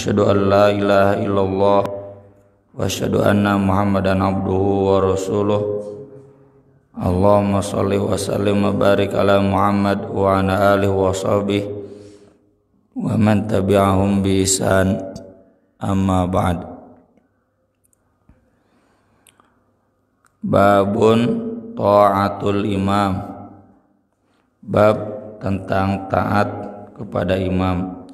Asyhadu an la ilaha illallah wa asyhadu anna Muhammadan abduhu wa rasuluh. Allahumma shalli wa sallim wa barik ala Muhammad wa ala alihi wa sahbihi wa man tabi'ahum bi ihsan. Amma ba'd. Babun ta'atul imam. Bab tentang taat kepada imam.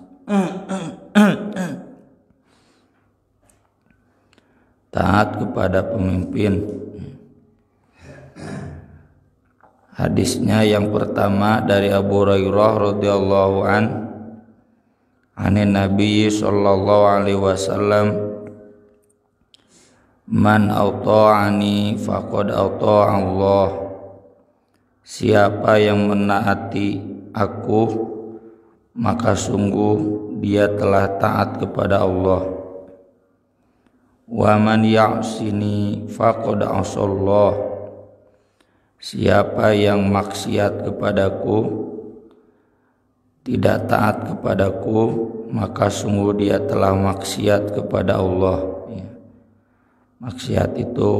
Taat kepada pemimpin. Hadisnya yang pertama dari Abu Hurairah radhiyallahu anin Nabi sallallahu alaihi wasallam, man ata'ani faqad ata'a Allah. Siapa yang menaati aku, maka sungguh dia telah taat kepada Allah. Wa man ya'sini faqad asallah. Siapa yang maksiat kepadaku, tidak taat kepadaku, maka sungguh dia telah maksiat kepada Allah. Maksiat itu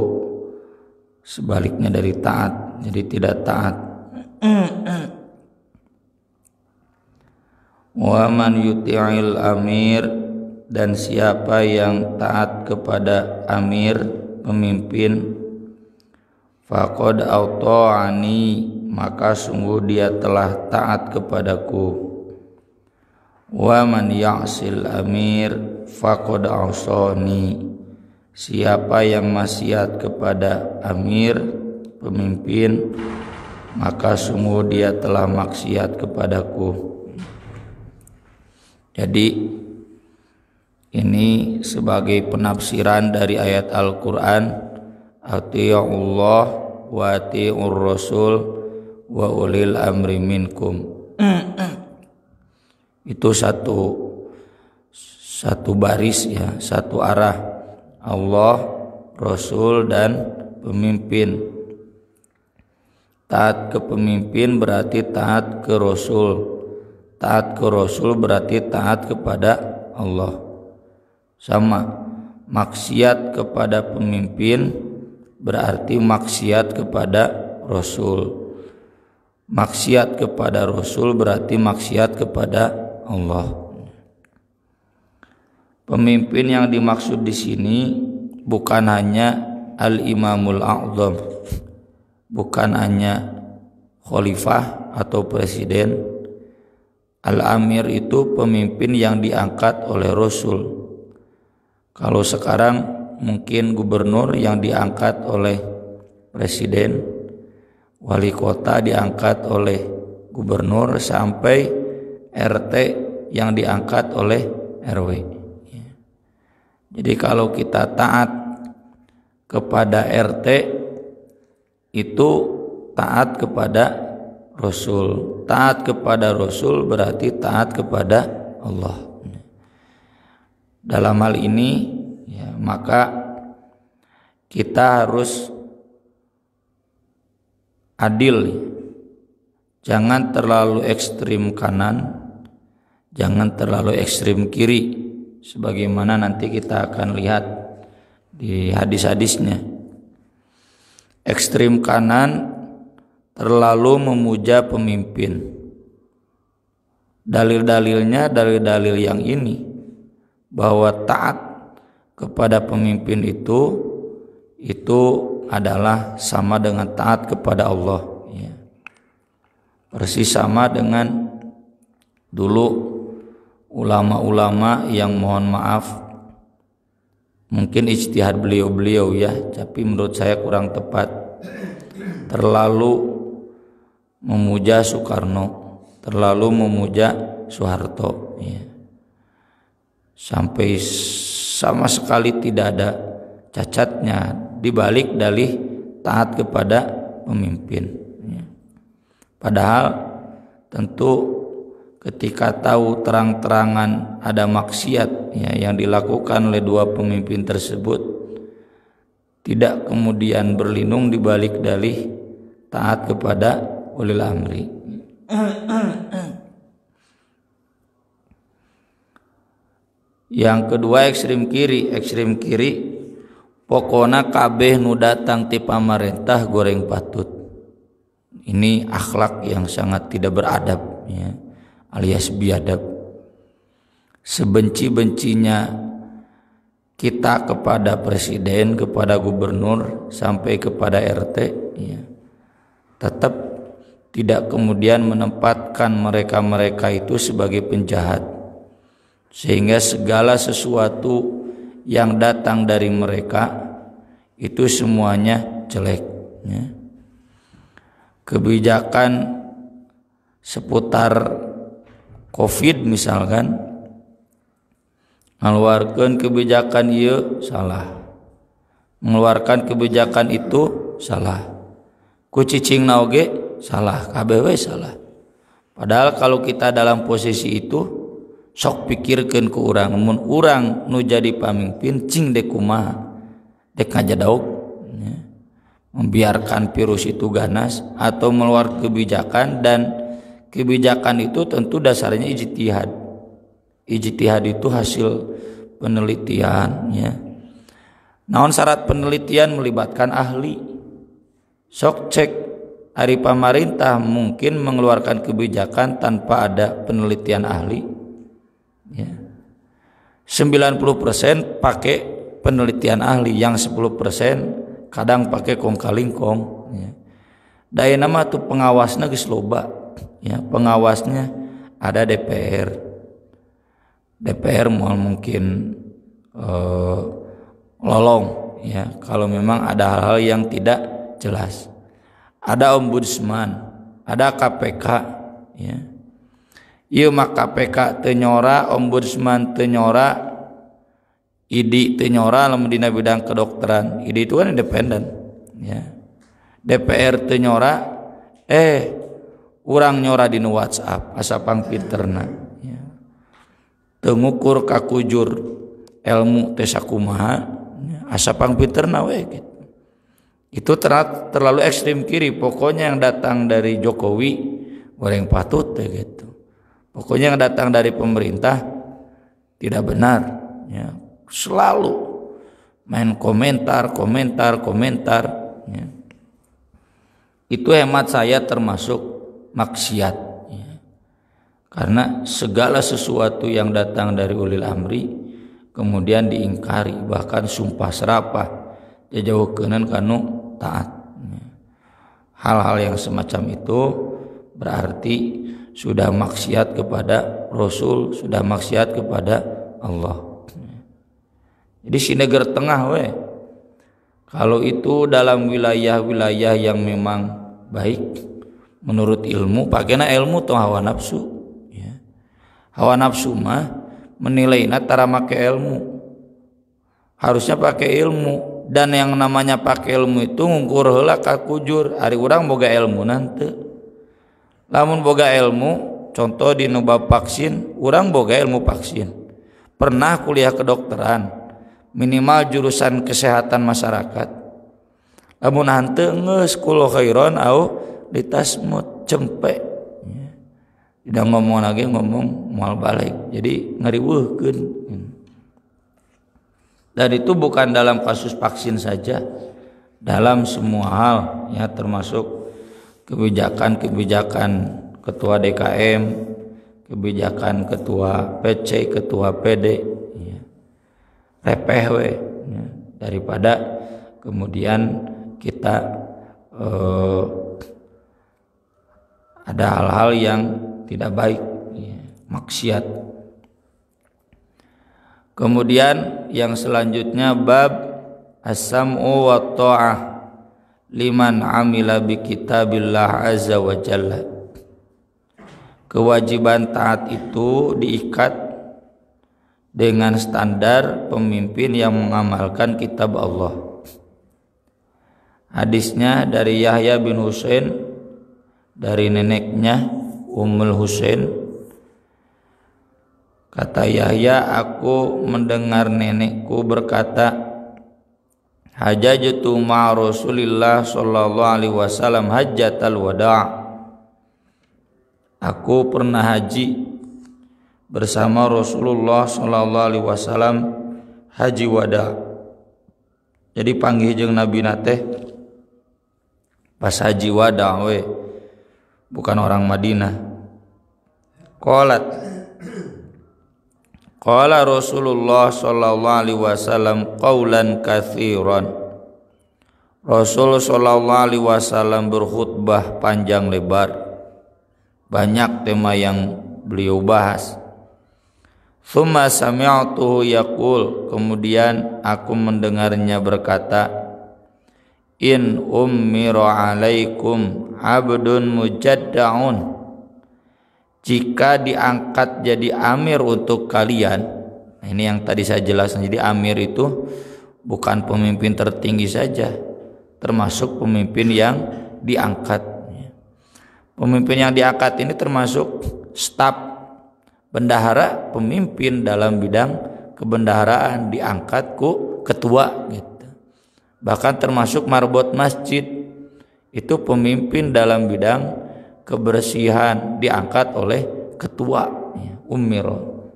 sebaliknya dari taat, jadi tidak taat. Wa man yuti'il amir, dan siapa yang taat kepada amir, pemimpin, faqad ata'ani, maka sungguh dia telah taat kepadaku. Wa man ya'sil amir faqad asani, siapa yang maksiat kepada amir, pemimpin, maka sungguh dia telah maksiat kepadaku. Jadi ini sebagai penafsiran dari ayat Al-Quran, ati'ullah wa ati'ur rasul wa ulil amri minkum. Itu satu baris ya, satu arah. Allah, Rasul, dan pemimpin. Taat ke pemimpin berarti taat ke Rasul. Taat ke Rasul berarti taat kepada Allah. Sama, maksiat kepada pemimpin berarti maksiat kepada Rasul. Maksiat kepada Rasul berarti maksiat kepada Allah. Pemimpin yang dimaksud di sini bukan hanya Al-Imamul A'zam, bukan hanya khalifah atau presiden. Al-Amir itu pemimpin yang diangkat oleh Rasul. Kalau sekarang mungkin gubernur yang diangkat oleh presiden, wali kota diangkat oleh gubernur, sampai RT yang diangkat oleh RW. Jadi kalau kita taat kepada RT, itu taat kepada Rasul. Taat kepada Rasul berarti taat kepada Allah. Dalam hal ini ya, maka kita harus adil. Jangan terlalu ekstrim kanan, jangan terlalu ekstrim kiri, sebagaimana nanti kita akan lihat di hadis-hadisnya. Ekstrim kanan terlalu memuja pemimpin. Dalil-dalilnya dalil-dalil yang ini, bahwa taat kepada pemimpin itu adalah sama dengan taat kepada Allah. Persis sama dengan dulu ulama-ulama yang, mohon maaf, mungkin ijtihad beliau-beliau ya, tapi menurut saya kurang tepat, terlalu memuja Soekarno, terlalu memuja Soeharto ya. Sampai sama sekali tidak ada cacatnya dibalik dalih taat kepada pemimpin ya. Padahal tentu ketika tahu terang-terangan ada maksiat ya, yang dilakukan oleh dua pemimpin tersebut, tidak kemudian berlindung di balik dalih taat kepada ulil amri. Yang kedua ekstrem kiri pokona kabeh nu datang ti pamarentah goreng patut. Ini akhlak yang sangat tidak beradab ya, alias biadab. Sebenci-bencinya kita kepada presiden, kepada gubernur, sampai kepada RT ya, tetap tidak kemudian menempatkan mereka-mereka itu sebagai penjahat, sehingga segala sesuatu yang datang dari mereka itu semuanya jelek ya. Kebijakan seputar COVID misalkan, mengeluarkan kebijakan ieu salah, mengeluarkan kebijakan itu salah, ku cicing naoge salah, KBW salah. Padahal kalau kita dalam posisi itu sok pikirkeun ku urang, mun urang nu jadi pamimpin cing dek kumaha, dek ngajadauk ya, membiarkan virus itu ganas atau mengeluarkan kebijakan, dan kebijakan itu tentu dasarnya ijtihad. Ijtihad itu hasil penelitian ya. Naon syarat penelitian? Melibatkan ahli. Sok cek ari pamarintah mungkin mengeluarkan kebijakan tanpa ada penelitian ahli ya. 90% pakai penelitian ahli, yang 10% kadang pakai kong kalingkong ya. Daya nama tuh pengawasnya geus loba ya, pengawasnya ada DPR mungkin lolong ya kalau memang ada hal-hal yang tidak jelas. Ada ombudsman, ada KPK ya. Ieu mah KPK teu nyora, ombudsman teu nyora, ID teu nyora lamun dina bidang kedokteran. ID itu kan independen ya. DPR teu nyora, urang nyora di WhatsApp asapang pinterna ya. Teu ngukur kakujur ilmu teh sakumaha ya, asapang pinterna we gitu. Itu terlalu ekstrem kiri. Pokoknya yang datang dari Jokowi goreng patut teh gitu. Pokoknya yang datang dari pemerintah tidak benar ya. Selalu main komentar ya. Itu hemat saya termasuk maksiat ya. Karena segala sesuatu yang datang dari ulil amri kemudian diingkari, bahkan sumpah serapah jauhkeunan kanu taat ya. Hal-hal yang semacam itu berarti sudah maksiat kepada Rasul, sudah maksiat kepada Allah. Jadi si negara tengah we, kalau itu dalam wilayah-wilayah yang memang baik menurut ilmu, pakainya ilmu tuh hawa nafsu ya. Hawa nafsu mah menilainya tara make ilmu, harusnya pakai ilmu. Dan yang namanya pakai ilmu itu ngukur heula kakujur, ari urang boga ilmu nanti. Lamun boga ilmu, contoh di nuba vaksin, urang boga ilmu vaksin, pernah kuliah kedokteran, minimal jurusan kesehatan masyarakat. Lamun hanteu geus kulo khairon au ditasmut cempe. Tidak ngomong lagi ngomong moal balik. Jadi ngariweuhkeun. Dan itu bukan dalam kasus vaksin saja, dalam semua hal ya, termasuk kebijakan ketua DKM, kebijakan ketua PC, ketua PD ya. Repeh we ya. Daripada kemudian kita ada hal-hal yang tidak baik ya, maksiat. Kemudian yang selanjutnya bab as-sam'u wa ta'ah liman amila bi kitabillah azza wa jalla. Kewajiban taat itu diikat dengan standar pemimpin yang mengamalkan kitab Allah. Hadisnya dari Yahya bin Husain dari neneknya Ummul Husain. Kata Yahya, aku mendengar nenekku berkata, hajjatu ma Rasulillah sallallahu alaihi wasallam hajjatal wada'. Aku pernah haji bersama Rasulullah sallallahu alaihi wasallam haji wada. Jadi panggih jeung Nabi nate pas haji wada we, bukan orang Madinah. Qala Rasulullah sallallahu alaihi wasallam qaulan katsiran. Rasul sallallahu alaihi wasallam berkhutbah panjang lebar. Banyak tema yang beliau bahas. Tsumma sami'tuhu yaqul, kemudian aku mendengarnya berkata, in ummira alaikum abdun mujadda'un, jika diangkat jadi amir untuk kalian. Nah, ini yang tadi saya jelaskan. Jadi amir itu bukan pemimpin tertinggi saja, termasuk pemimpin yang diangkat. Pemimpin yang diangkat ini termasuk staf bendahara, pemimpin dalam bidang kebendaharaan, diangkat ku ketua gitu. Bahkan termasuk marbot masjid, itu pemimpin dalam bidang kebersihan, diangkat oleh ketua, umiro.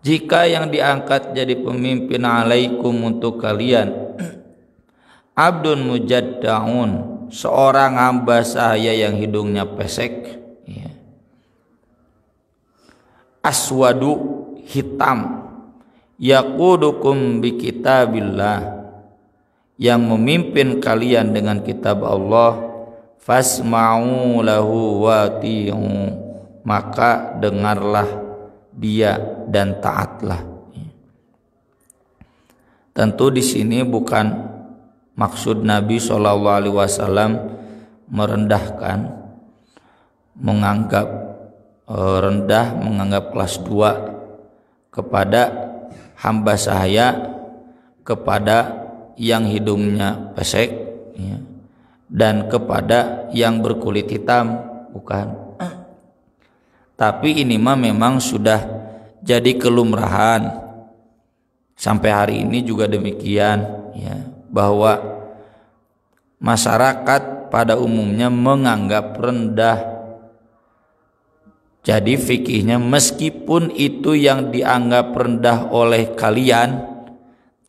Jika yang diangkat jadi pemimpin alaikum untuk kalian abdun mujadda'un, seorang hamba saya yang hidungnya pesek, aswadu, hitam, yaqudukum bi kitabillah, yang memimpin kalian dengan kitab Allah, fasma'u lahu wati'u, maka dengarlah dia dan taatlah. Tentu di sini bukan maksud Nabi SAW merendahkan, menganggap rendah, menganggap kelas 2 kepada hamba sahaya, kepada yang hidungnya pesek, dan kepada yang berkulit hitam, bukan. Tapi ini mah memang sudah jadi kelumrahan sampai hari ini juga demikian, bahwa masyarakat pada umumnya menganggap rendah. Jadi fikihnya, meskipun itu yang dianggap rendah oleh kalian,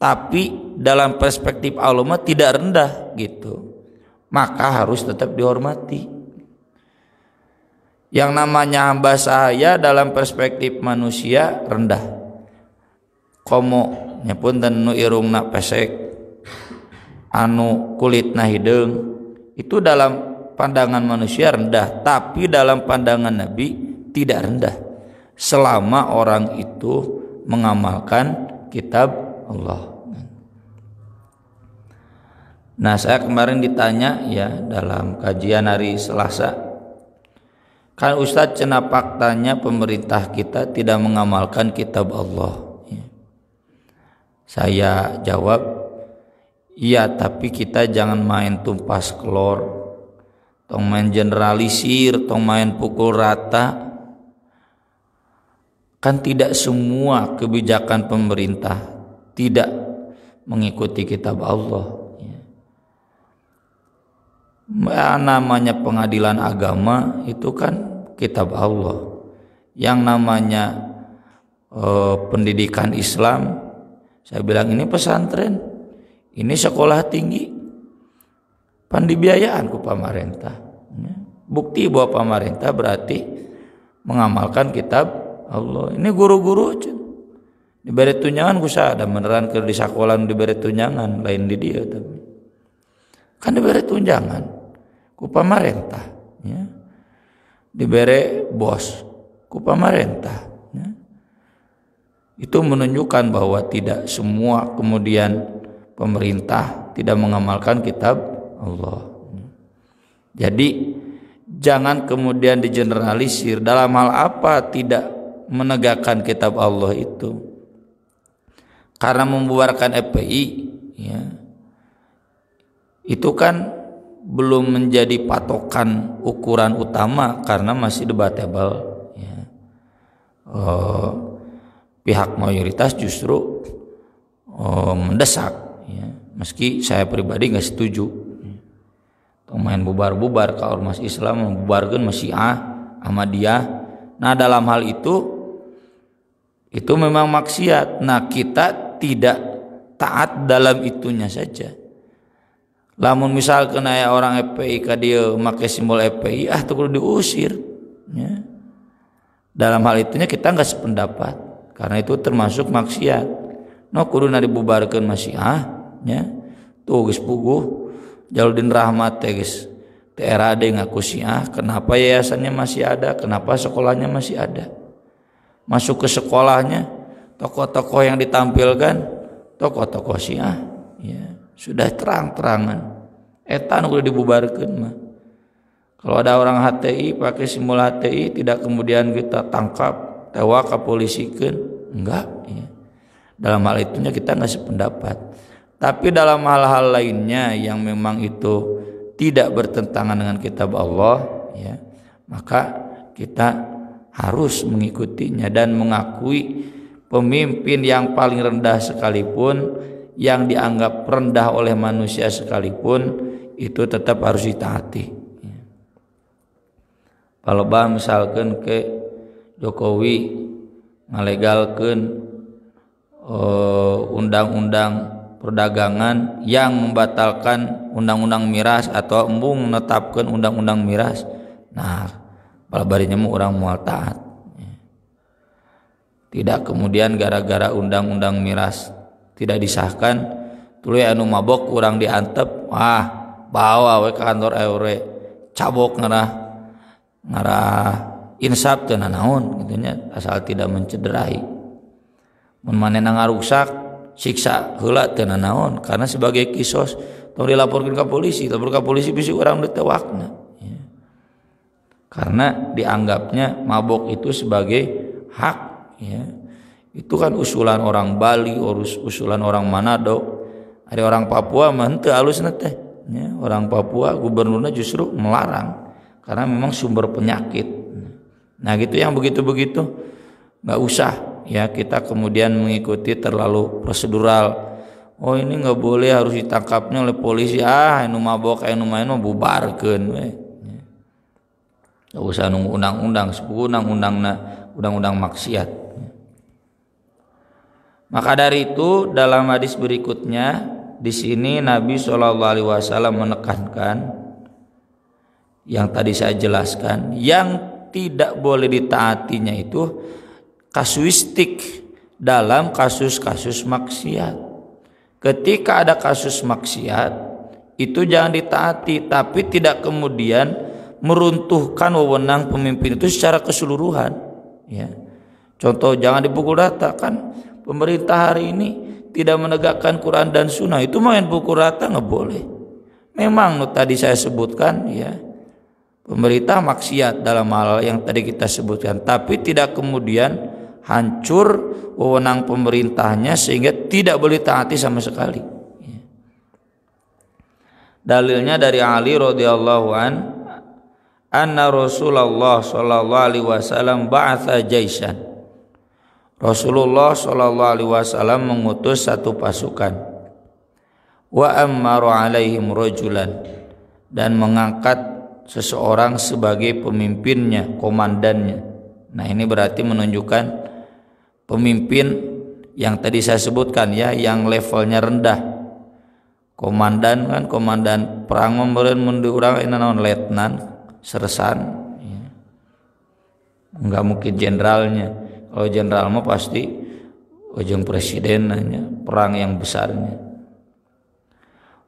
tapi dalam perspektif Allah tidak rendah gitu, maka harus tetap dihormati. Yang namanya hamba sahaya dalam perspektif manusia rendah. Komo nyepun dan nu irungna pesek, anu kulitna hideung, itu dalam pandangan manusia rendah, tapi dalam pandangan Nabi tidak rendah, selama orang itu mengamalkan kitab Allah. Nah, saya kemarin ditanya dalam kajian hari Selasa, kan Ustadz, cenah faktanya pemerintah kita tidak mengamalkan kitab Allah. Saya jawab, iya, tapi kita jangan main tumpas kelor, tong main generalisir, tong main pukul rata. Kan tidak semua kebijakan pemerintah tidak mengikuti kitab Allah. Namanya pengadilan agama itu kan kitab Allah. Yang namanya pendidikan Islam, saya bilang ini pesantren, ini sekolah tinggi, pan dibiayaan ku pemerintah. Bukti bahwa pemerintah berarti mengamalkan kitab Allah. Ini guru-guru diberi tunjangan ku sada beneran keur di sekolah diberi tunjangan, lain di dia tapi kan diberi tunjangan ku pemerintah, diberi bos ku pemerintah. Itu menunjukkan bahwa tidak semua kemudian pemerintah tidak mengamalkan kitab Allah. Jadi jangan kemudian digeneralisir dalam hal apa tidak menegakkan kitab Allah itu. Karena membubarkan FPI, itu kan belum menjadi patokan ukuran utama karena masih debatable. Pihak mayoritas justru mendesak, meski saya pribadi nggak setuju. Main bubar-bubar ke ormas Islam, membubarkan Masyiah, Ahmadiyah, Nah, dalam hal itu memang maksiat. Nah, kita tidak taat dalam itunya saja. Lamun misalkan aya orang FPI ka dieu make simbol FPI, teu kudu diusir. Ya. Dalam hal itunya kita enggak sependapat karena itu termasuk maksiat. No kuduna dibubarkeun Masyiah nya. Tuh geus puguh Jaludin Rahmat teh geus teu RAD ngaku Syiah, kenapa yayasannya masih ada? Kenapa sekolahnya masih ada? Masuk ke sekolahnya tokoh-tokoh yang ditampilkan tokoh-tokoh Syiah, ya sudah terang-terangan eta nu kudu dibubarkeun mah. Kalau ada orang HTI pakai simbol HTI tidak kemudian kita tangkap tewa kapolisikeun, enggak ya. Dalam hal itunya kita enggak sependapat. Tapi dalam hal-hal lainnya yang memang itu tidak bertentangan dengan kitab Allah ya, maka kita harus mengikutinya dan mengakui pemimpin yang paling rendah sekalipun, yang dianggap rendah oleh manusia sekalipun, itu tetap harus ditaati. Kalau misalkan ke Jokowi ngalegalkeun undang-undang perdagangan yang membatalkan undang-undang miras atau embung menetapkan undang-undang miras, nah palabarinya mah orang moal taat. Tidak kemudian gara-gara undang-undang miras tidak disahkan tuluy anu mabok urang diantep, bawa we ka kantor eure cabok ngarah insaf teu nanaon kitu nya, asal tidak mencederai. Mun manehna ngarusak siksa heula teu nanaon karena sebagai kisos tong dilaporkeun ka polisi, lapor ka polisi bisi urang ditewakna. Karena dianggapnya mabok itu sebagai hak ya. Itu kan usulan orang Bali, usulan orang Manado, ada orang Papua mah henteu alusna teh ya. Orang Papua gubernurnya justru melarang karena memang sumber penyakit. Nah gitu yang begitu-begitu nggak usah ya kita kemudian mengikuti terlalu prosedural. Oh ini nggak boleh, harus ditangkapnya oleh polisi, anu mabok anu main mah bubarkeun we. Nggak usah nunggu undang-undang, undang-undang maksiat. Maka dari itu dalam hadis berikutnya di sini Nabi SAW menekankan yang tadi saya jelaskan, yang tidak boleh ditaatinya itu kasuistik dalam kasus-kasus maksiat. Ketika ada kasus maksiat itu jangan ditaati, tapi tidak kemudian meruntuhkan wewenang pemimpin itu secara keseluruhan ya. Contoh jangan dipukul rata, kan pemerintah hari ini tidak menegakkan Quran dan Sunnah, itu main pukul rata nggak boleh. Memang tadi saya sebutkan ya, pemerintah maksiat dalam hal yang tadi kita sebutkan, tapi tidak kemudian hancur wewenang pemerintahnya sehingga tidak boleh taati sama sekali ya. Dalilnya dari Ali radhiyallahu anna Rasulullah sallallahu alaihi wasallam ba'atha jaisan. Rasulullah sallallahu alaihi wasallam mengutus satu pasukan. Wa ammaru alaihim rajulan, dan mengangkat seseorang sebagai pemimpinnya, komandannya. Nah, ini berarti menunjukkan pemimpin yang tadi saya sebutkan ya, yang levelnya rendah. Komandan kan komandan perang memberen mundur urang naon letnan, sersan ya. Enggak mungkin jenderalnya. Kalau jenderal mah pasti ujung presidennya, perang yang besarnya.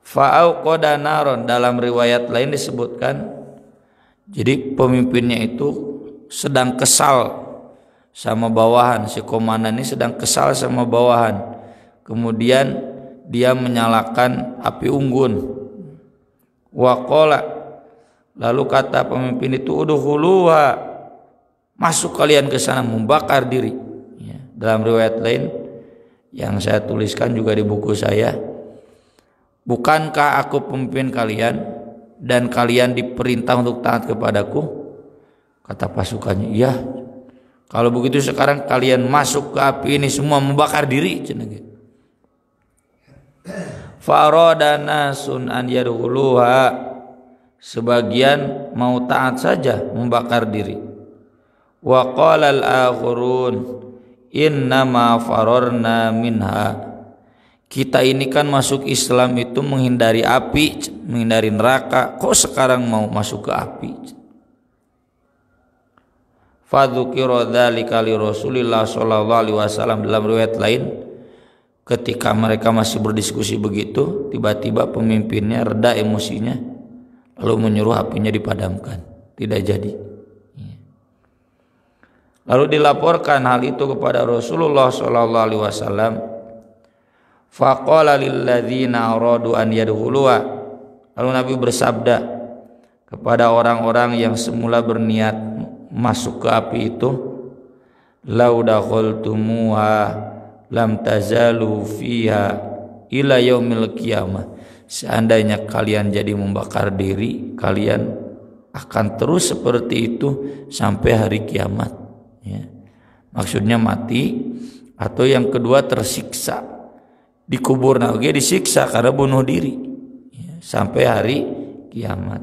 Fa'auqada naron, dalam riwayat lain disebutkan jadi pemimpinnya itu sedang kesal sama bawahan, si komandan ini sedang kesal sama bawahan. Kemudian dia menyalakan api unggun. Waqala, lalu kata pemimpin itu, udkhuluha, masuk kalian ke sana, membakar diri ya. Dalam riwayat lain yang saya tuliskan juga di buku saya, bukankah aku pemimpin kalian dan kalian diperintah untuk taat kepadaku? Kata pasukannya, iya. Kalau begitu sekarang kalian masuk ke api ini semua, membakar diri. Farada nasun an yadkhuluha, sebagian mau taat saja membakar diri. Wa qala al-akhirun innama fararna minha. Kita ini kan masuk Islam itu menghindari api, menghindari neraka. Kok sekarang mau masuk ke api? Fadzukira dzalika li Rasulillah sallallahu alaihi wasallam. Dalam riwayat lain, ketika mereka masih berdiskusi begitu, tiba-tiba pemimpinnya reda emosinya, lalu menyuruh apinya dipadamkan. Tidak jadi. Lalu dilaporkan hal itu kepada Rasulullah sallallahu alaihi wasallam. Faqala lil ladzina aradu an yadkhuluha. Lalu Nabi bersabda kepada orang-orang yang semula berniat masuk ke api itu, lau dakhaltumuha lam tazalu fiha ila yaumil qiyamah. Seandainya kalian jadi membakar diri, kalian akan terus seperti itu sampai hari kiamat, ya. Maksudnya mati, atau yang kedua tersiksa, dikubur lagi disiksa karena bunuh diri, ya, sampai hari kiamat.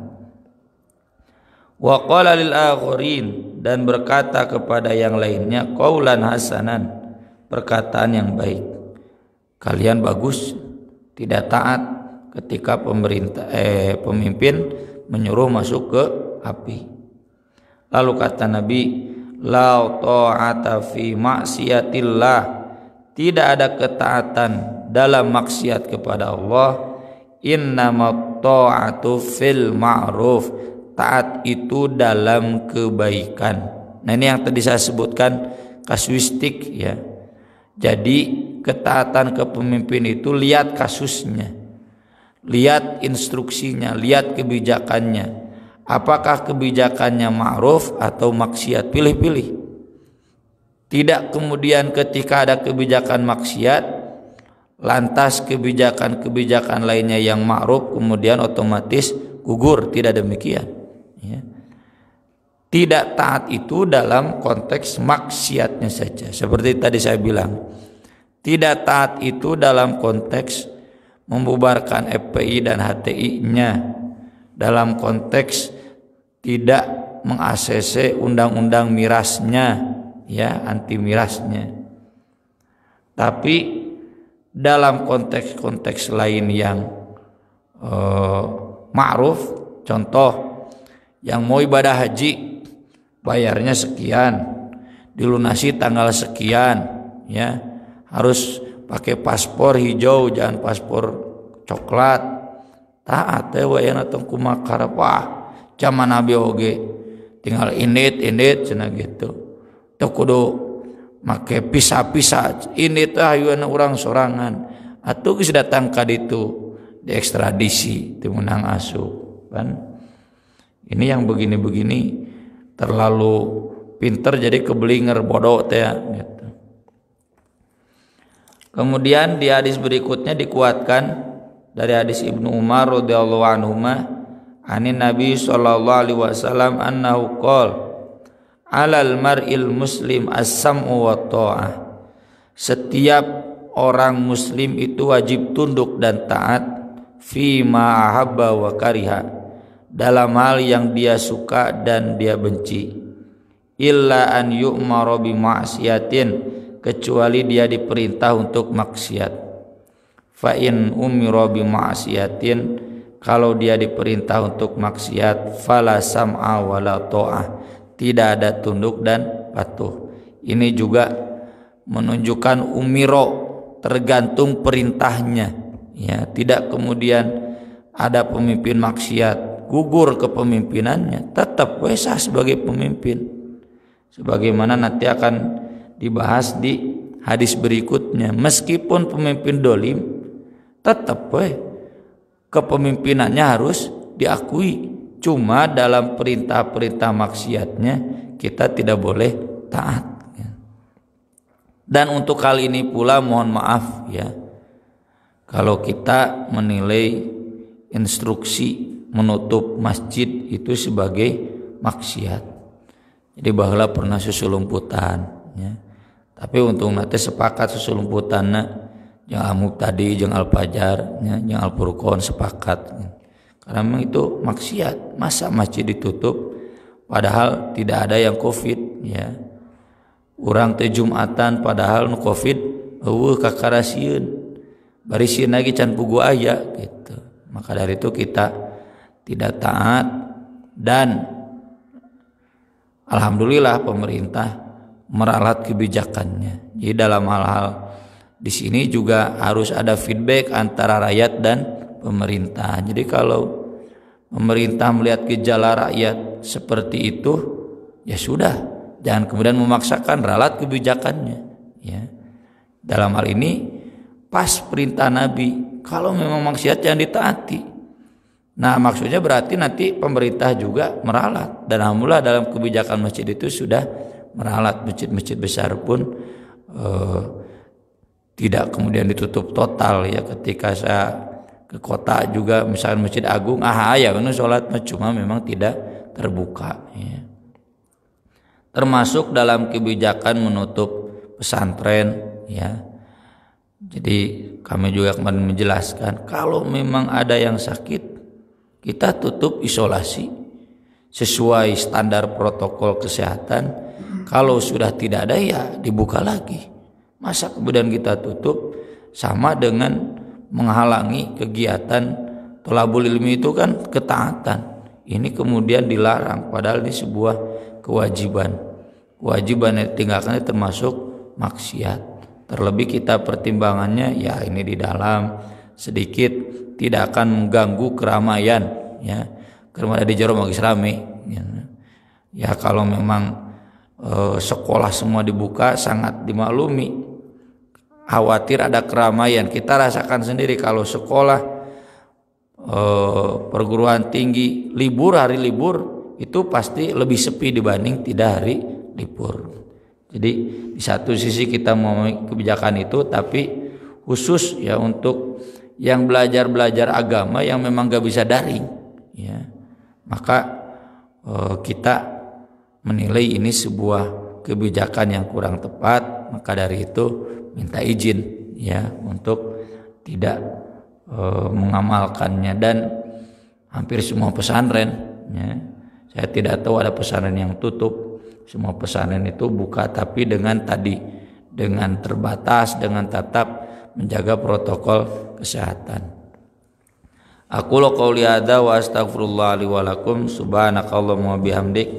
Wa qala lil akhirin, dan berkata kepada yang lainnya, qaulan hasanan, perkataan yang baik. Kalian bagus, tidak taat ketika pemimpin menyuruh masuk ke api. Lalu kata Nabi, la ta'ata fi maksiatillah, tidak ada ketaatan dalam maksiat kepada Allah. Innamat ta'atu fil ma'ruf, taat itu dalam kebaikan. Nah, ini yang tadi saya sebutkan kasuistik, ya. Jadi ketaatan ke pemimpin itu lihat kasusnya, lihat instruksinya, lihat kebijakannya. Apakah kebijakannya ma'ruf atau maksiat? Pilih-pilih. Tidak kemudian ketika ada kebijakan maksiat, lantas kebijakan-kebijakan lainnya yang ma'ruf kemudian otomatis gugur. Tidak demikian, ya. Tidak taat itu dalam konteks maksiatnya saja. Seperti tadi saya bilang, tidak taat itu dalam konteks membubarkan FPI dan HTI-nya, dalam konteks tidak meng-ACC undang-undang mirasnya, ya, anti mirasnya. Tapi dalam konteks-konteks lain yang ma'ruf, contoh yang mau ibadah haji bayarnya sekian, dilunasi tanggal sekian, ya, harus pakai paspor hijau, jangan paspor coklat. Taat teh wayana tong kumakar, wah zaman Nabi oge tinggal init cenah gitu. Teu kudu make pisah-pisah, init ayeuna urang sorangan. Atuh geus datang ka ditu diekstradisi teu meunang asup kan. Ini yang begini-begini terlalu pinter jadi keblinger bodoh teh, gitu. Kemudian di hadis berikutnya dikuatkan dari hadis Ibnu Umar radhiyallahu anhuma, anin Nabi sallallahu alaihi wasallam annahu qala, alal mar'il muslim as-sam'u wa ta'ah. Setiap orang muslim itu wajib tunduk dan taat fi ma ahabba wa kariha, dalam hal yang dia suka dan dia benci. Illa an yu'mara bi ma'siyatin, kecuali dia diperintah untuk maksiat. Fa in umira bi ma'siyatin, kalau dia diperintah untuk maksiat, fala sam'a wala ta'ah, tidak ada tunduk dan patuh. Ini juga menunjukkan umiro, tergantung perintahnya, ya. Tidak kemudian ada pemimpin maksiat gugur kepemimpinannya, tetap sah sebagai pemimpin. Sebagaimana nanti akan dibahas di hadis berikutnya, meskipun pemimpin dolim, tetap kepemimpinannya harus diakui. Cuma dalam perintah-perintah maksiatnya kita tidak boleh taat. Dan untuk kali ini pula mohon maaf, ya, kalau kita menilai instruksi menutup masjid itu sebagai maksiat. Jadi baheula pernah susulumputan, ya. Tapi untung nanti sepakat susulumputanna jeung Amuk tadi jeung Al-Fajar, ya, jeung Al-Furqan sepakat. Karena memang itu maksiat. Masa masjid ditutup padahal tidak ada yang Covid ya. Urang teh Jumatan padahal nu Covid kakarasieun. Bari sieun lagi can pugu aya gitu. Maka dari itu kita tidak taat, dan alhamdulillah pemerintah meralat kebijakannya. Jadi dalam hal-hal di sini juga harus ada feedback antara rakyat dan pemerintah. Jadi kalau pemerintah melihat gejala rakyat seperti itu, ya sudah, jangan kemudian memaksakan ralat kebijakannya. Ya. Dalam hal ini pas perintah Nabi, kalau memang maksiat jangan ditaati. Nah maksudnya berarti nanti pemerintah juga meralat, dan alhamdulillah dalam kebijakan masjid itu sudah meralat. Masjid-masjid besar pun tidak kemudian ditutup total ya. Ketika saya ke kota juga misalnya Masjid Agung ya kan sholat cuma memang tidak terbuka ya. Termasuk dalam kebijakan menutup pesantren ya. Jadi kami juga kemarin menjelaskan kalau memang ada yang sakit kita tutup isolasi sesuai standar protokol kesehatan. Kalau sudah tidak ada ya dibuka lagi. Masa kemudian kita tutup, sama dengan menghalangi kegiatan thalabul ilmi itu kan ketaatan. Ini kemudian dilarang padahal ini sebuah kewajiban. Kewajiban yang ditinggalkan termasuk maksiat. Terlebih kita pertimbangannya ya ini di dalam sedikit tidak akan mengganggu keramaian ya. Karena di jero magis rame ya. Ya kalau memang sekolah semua dibuka sangat dimaklumi. Khawatir ada keramaian, kita rasakan sendiri kalau sekolah perguruan tinggi libur, hari libur itu pasti lebih sepi dibanding tidak hari libur. Jadi di satu sisi kita mau kebijakan itu, tapi khusus ya untuk yang belajar agama yang memang gak bisa daring ya, maka kita menilai ini sebuah kebijakan yang kurang tepat. Maka dari itu minta izin ya untuk tidak mengamalkannya. Dan hampir semua pesantren ya, saya tidak tahu ada pesantren yang tutup. Semua pesantren itu buka, tapi dengan terbatas, dengan tetap menjaga protokol kesehatan. Aku qouli hadza wa astaghfirullah li wa lakum subhanakallahumma wa bihamdik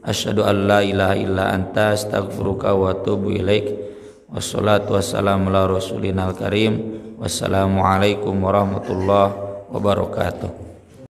asyhadu an la ilaha illa anta astaghfiruka wa atubu ilaik. Wassalatu wassalamu ala rasulinal karim. Wassalamualaikum warahmatullahi wabarakatuh.